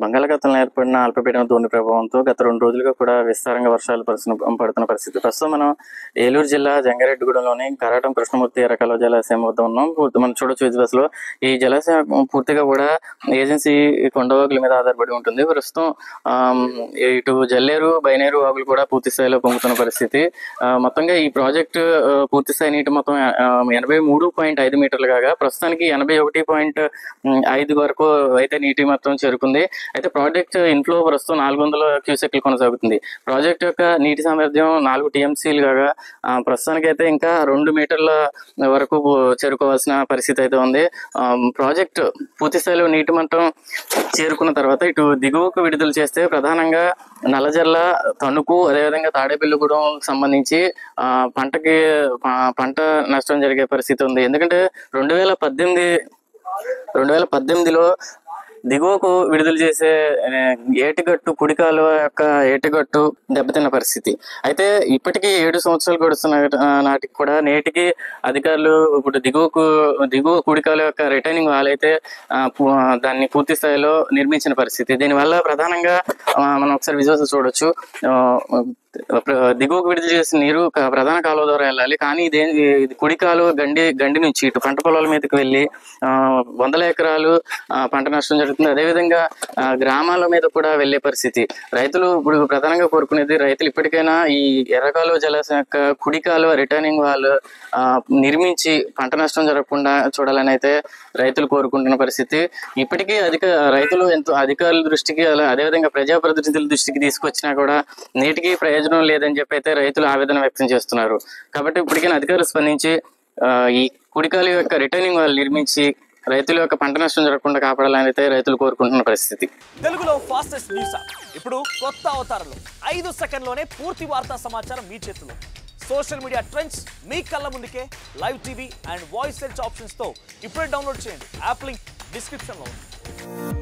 బంగాళాఖాతంలో ఏర్పడిన అల్పపీడన ద్రోణి ప్రభావంతో గత 2 రోజులుగా కూడా విస్తారంగా వర్షాలు పడుతున్న పరిస్థితి. ప్రస్తుతం మనం ఏలూరు జిల్లా జంగారెడ్డిగూడెంలోని కరాటం కృష్ణమూర్తి రకాల జలాశయం వద్ద ఉన్నాం. మనం చూడొచ్చు విజువల్స్ లో ఈ జలాశయం పూర్తిగా కూడా ఏజెన్సీ కొండవాగుల మీద ఆధారపడి ఉంటుంది. ప్రస్తుతం ఇటు జల్లేరు బైనేరు వాగులు కూడా పూర్తి స్థాయిలో పొంగుతున్న పరిస్థితి. మొత్తంగా ఈ ప్రాజెక్టు పూర్తి స్థాయి నీటి మొత్తం 83.5 మీటర్లు కాగా ప్రస్తుతానికి 81.5 వరకు అయితే నీటి మొత్తం చేరుకుంది. అయితే ప్రాజెక్ట్ ఇన్ఫ్లో ప్రస్తుతం 400 క్యూసెక్లు కొనసాగుతుంది. ప్రాజెక్ట్ యొక్క నీటి సామర్థ్యం 4 టీఎంసీలు కాగా ప్రస్తుతానికి అయితే ఇంకా 2 మీటర్ల వరకు చేరుకోవాల్సిన పరిస్థితి అయితే ఉంది. ప్రాజెక్ట్ పూర్తి స్థాయిలో నీటి మట్టం చేరుకున్న తర్వాత ఇటు దిగువకు విడుదల చేస్తే ప్రధానంగా నల్లజర్ల, తణుకు, అదేవిధంగా తాడేపల్లిగూడెం సంబంధించి పంట నష్టం జరిగే పరిస్థితి ఉంది. ఎందుకంటే 2018లో దిగువకు విడుదల చేసే ఏటిగట్టు కుడికాలువ యొక్క ఏటిగట్టు దెబ్బతిన్న పరిస్థితి. అయితే ఇప్పటికీ 7 సంవత్సరాలు గడుస్తున్న నాటికి కూడా నేటికి అధికారులు ఇప్పుడు దిగువ కుడికాలువ యొక్క రిటైనింగ్ వాల్ అయితే దాన్ని పూర్తి స్థాయిలో నిర్మించిన పరిస్థితి. దీనివల్ల ప్రధానంగా మనం ఒకసారి విజువల్స్ చూడొచ్చు. దిగువకు విడుదల చేసిన నీరు ప్రధాన కాలువ ద్వారా వెళ్ళాలి, కానీ ఇది కుడి కాలువ గండి నుంచి ఇటు పంట పొలాల మీదకి వెళ్ళి 100 ఎకరాలు పంట నష్టం జరుగుతుంది. అదేవిధంగా గ్రామాల మీద కూడా వెళ్లే పరిస్థితి. రైతులు ఇప్పుడు ప్రధానంగా కోరుకునేది, రైతులు ఇప్పటికైనా ఈ ఎర్రకాలువ జలాశయం యొక్క కుడి కాలువ రిటర్నింగ్ వాల్ నిర్మించి పంట నష్టం జరగకుండా చూడాలని అయితే రైతులు కోరుకుంటున్న పరిస్థితి. ఇప్పటికీ రైతులు ఎంతో అధికారుల దృష్టికి అదేవిధంగా ప్రజాప్రతినిధుల దృష్టికి తీసుకొచ్చినా కూడా నేటికి ప్రయోజనం లేదని చెప్పి అయితే రైతులు ఆవేదన వ్యక్తం చేస్తున్నారు. కాబట్టి ఇప్పటికైనా అధికారులు స్పందించి ఈ కుడికాలువ యొక్క రిటర్నింగ్ వాల్ నిర్మించి రైతుల యొక్క పంట నష్టం జరగకుండా కాపాడాలని అయితే రైతులు కోరుకుంటున్న పరిస్థితి. తెలుగులో ఫాస్టెస్ట్ న్యూస్ ఇప్పుడు కొత్త అవతారంలో 5 సెకండ్లోనే పూర్తి వార్తా సమాచారం మీ చేతిలో. సోషల్ మీడియా ట్రెండ్స్ మీ కళ్ళ ముందుకే live TV and voice search options తో ఇప్పుడే డౌన్లోడ్ చేయండి. యాప్ లింక్ డిస్క్రిప్షన్ లో ఉంది.